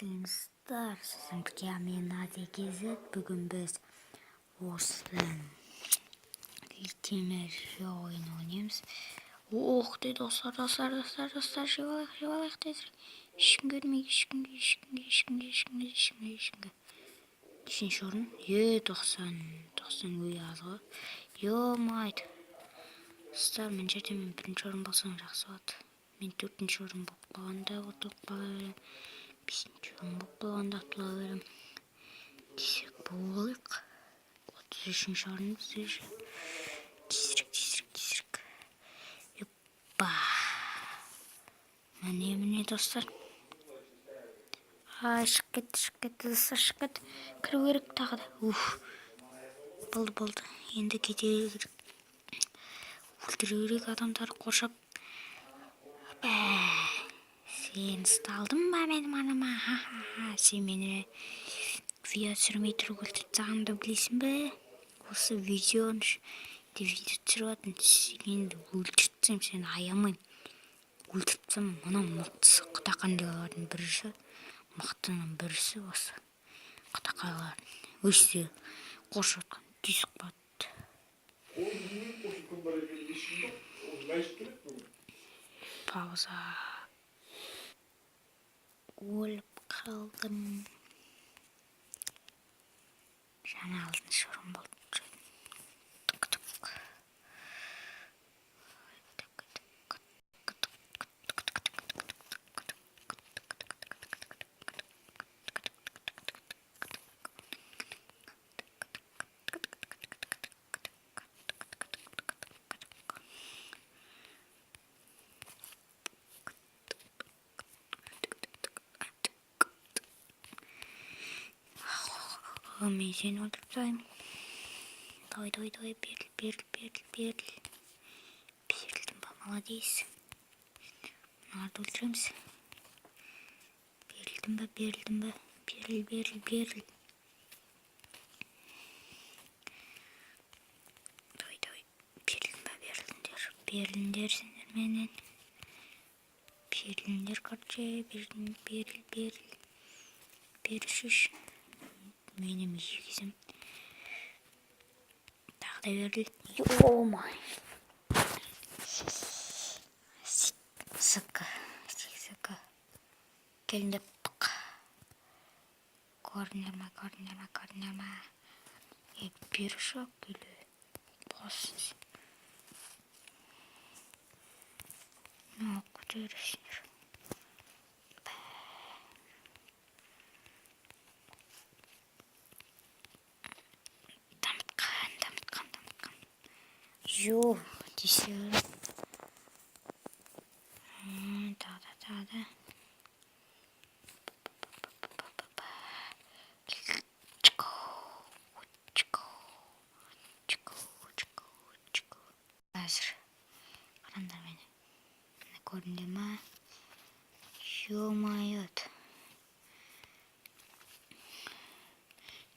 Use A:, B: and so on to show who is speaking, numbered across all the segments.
A: Армысыңыздар, сіздерге мен Азекезет. Бүгін біз осыдан темір ойын ойнаймыз. Ох ты, достар, жевалайық тезірек. Ешкім көрмейді, ешкімге. Үшінші орын, 90 өй азғы. Йомайды. Сіздер, мен жерде мен бірінші орын болсаң жақсы болады. Мен төртінші орын болып қалғанда отырып қала берем. Бесінші орын болып қалғанда тұла берем. Десек болайық. 33-ші орын бізде же. Тезірек. Юппа. Міне достар. Ай, шығып кетті, достар, шығып кетті. Кіру керек тағы да. Болды. Енді кете керек. Өлтіру керек адамдарды қоршап. Сен ұсталдың ба менің аныма? Сен мені видео түсірмей тұрып өлтіріп тастағанымды білесің бе? Осы видеоны видео түсіріп жатырмын. Сені өлтіртсем, сені аямайын. Өлтіртсем, мына мықтысы құтақандайлардың бірісі. Мықтының бірісі осы. Құтақайлардың. Өсті қоршап жатқан түйсік батты. Пауза. Өліп қалдым. Жаңа алтыншы орын болды. Мен сені өлтіріп тастаймын. Давай, беріл. Берілдің ба, молодец. Мынарды өлтіреміз. Берілдің ба. Беріл. Давай. Берілдіңдер сендер менен. Берілдіңдер, короче, беріл. Берішіш. Менің егізім. Тағы да беріл. Йо-май. Сықы. Келіндеп тұқ. Көрінерма. Беріші келі. Боссыз. Көтересіңдер. Жо, десең. Тағы. Чико. Әзір. Қарандар мені. Көрінде ма? Ё-майот.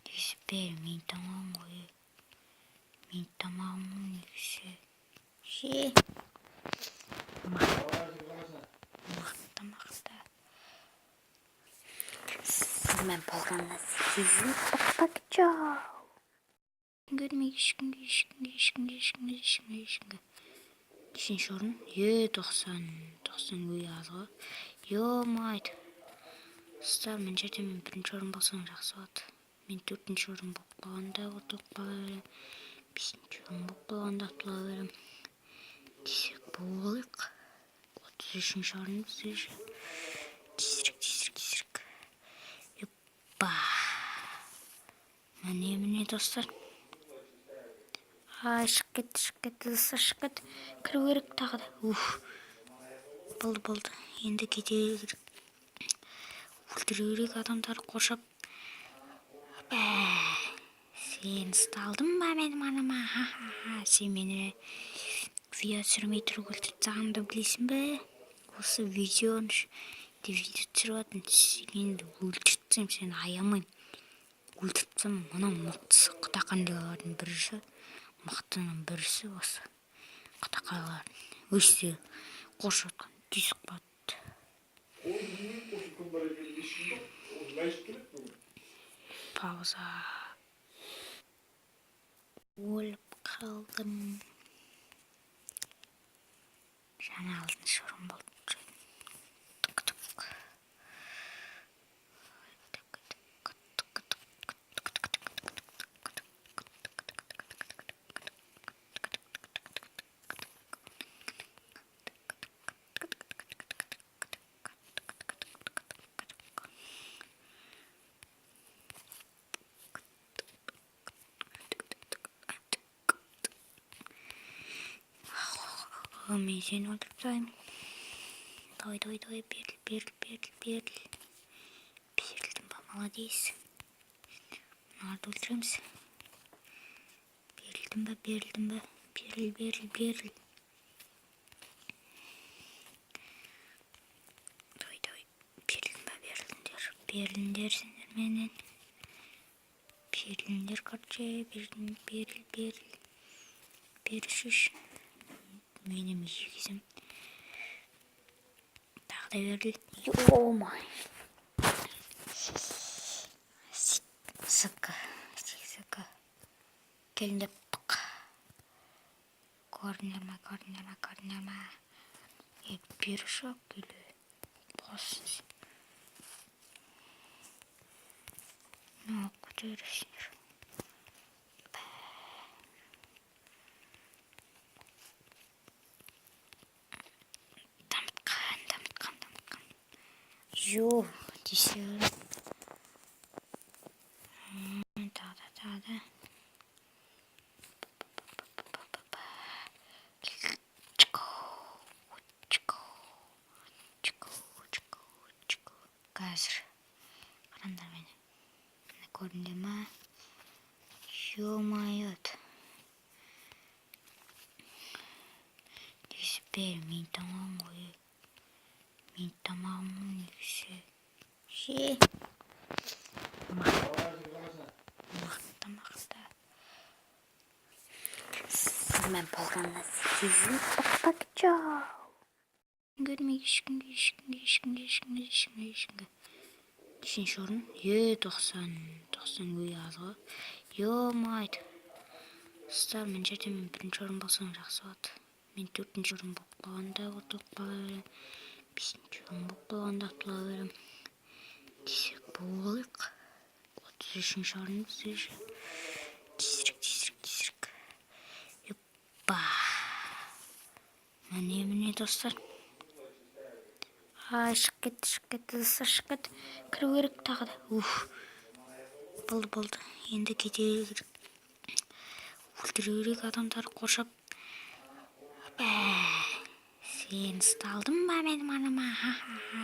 A: Десі бер, мен тамағым қойы. Мен тамағымның екісі. Мақта. Мен болғанына сезім ұқтақчау. Көрмейді ешкімге. Үшінші орын, 90 өй азғы. Йомайды. Сіздер, мен жерде мен бірінші орын болсаң жақсы болады. Мен төртінші орын болып қалғанда отырып қала берем. Бесінші орын болып қалғанда тұла берем. Десек болайық. 33-ші орын бізде же. Тезірек. Юппа. Міне достар. Ай, шығып кетті, достар, шығып кетті. Кіру керек тағы да. Болды. Енді кете керек. Өлтіру керек адамдарды қоршап. Сен ұсталдың ба менің аныма? Сен мені видео түсірмей тұрып өлтіріп тастағанымды білесің бе? Осы видеоны видео түсіріп жатырмын. Сені өлтіртсем, сені аямайын. Өлтіртсем, мына мықтысы құтақандайлардың бірісі. Мықтының бірісі осы. Құтақайлардың. Өсті қоршап жатқан түйсік батты. Пауза. Өліп қалдым. Жаңа алтыншы орын болды. Мен сені өлтіріп тастаймын. Давай, беріл. Берілдің ба, молодец. Мынарды өлтіреміз. Берілдің ба. Беріл. Давай, беріліңдер сендер менен. Беріліңдер, короче, беріл. Берішіш. Менің егізім. Тағы да беріл. Йо-май. Sıkı. Kelinde pık. Kornerma. Bir şok gülü. Boss. Ne okuyorsun? Damıtkan. Yo, dişlerim. Daha. Қазір қараңдар мені. Міне көрінде ма? Ё-моё. Теспер мен тамам ғой. Мен тамамын негізі. Мақта. Мен болғанына сезім пак-чау. Көрмей ешкімге. Үшінші орын. 90 өй азғы. Йо-майды. Сыздар, мен жерде мен бірінші орын болсаң жақсы болады. Мен 4-ші орын болып қалғанда ұтылып қала берем. 5-ші орын болып қалғанда ұтыла берем. Десек болық. 33-ші орын біздер. Тезірек. Еппа. Міне достар. Ай, шығып кетті, достар, шығып кетті. Кіру керек тағы да. Болды. Енді кетер керек. Өлтіру керек адамдарды қоршап. Сен ұсталдың ба менің анама?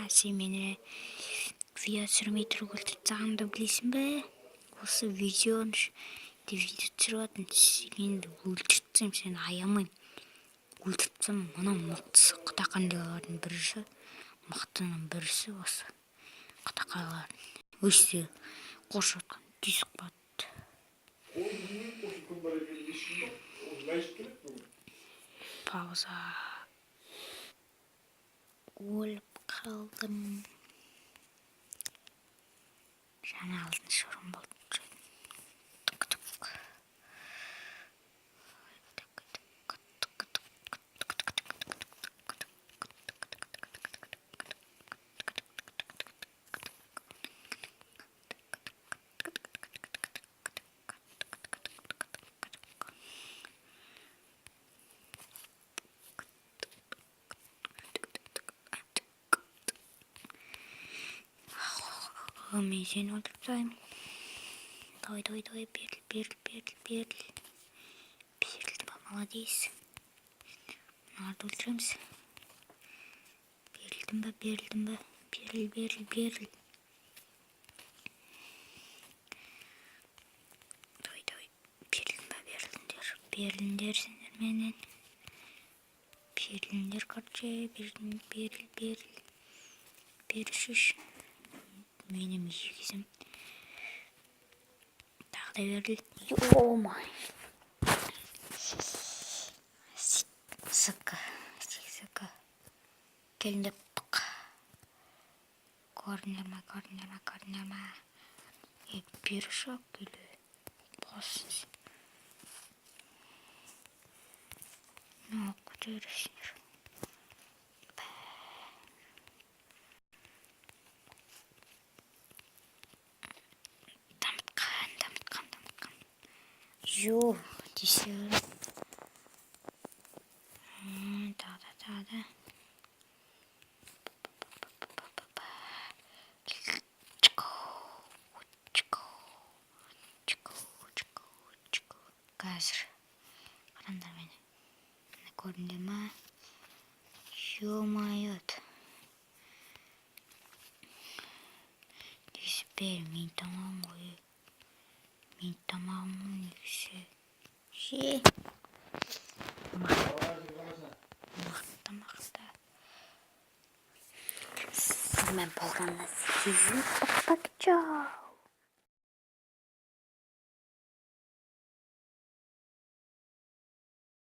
A: Сен мені видео түсірмей тұрып өлтіріп тастағанымды білесің бе? Осы видео түсіріп жатырмын. Сені өлтіртсем, сені аямайын. Өлтіртсем, мына мықтысы Құтақандайлардың бірісі. Мықтының бірісі осы. Құтақайлардың. Өсті қоршап жатқан түйсік батты. Пауза. Өліп қалдым. Жаңа алтыншы орын болды. Мен сені өлтіріп тастаймын. Давай, беріл. Берілдің ба, молодец. Мынарды өлтіреміз. Берілдің ба. Беріл. Давай, беріліңдер сендер менен. Беріліңдер, короче, беріл. Берішіш. Менің егізім. Тағы да беріл. Йо-май. Sıkı. Kelinde pık. көрінер ма. Бері шақ келі. Басын. Көтересіңдер. Дамытқан. Жо, десең. Тағы. Қазір. Қарандар мені. Көрінді ма? Ё-моё. Теперь мен тамам ғой. Мен тамамын несі. Мақта. Сізмен болғанына сезім. Чао.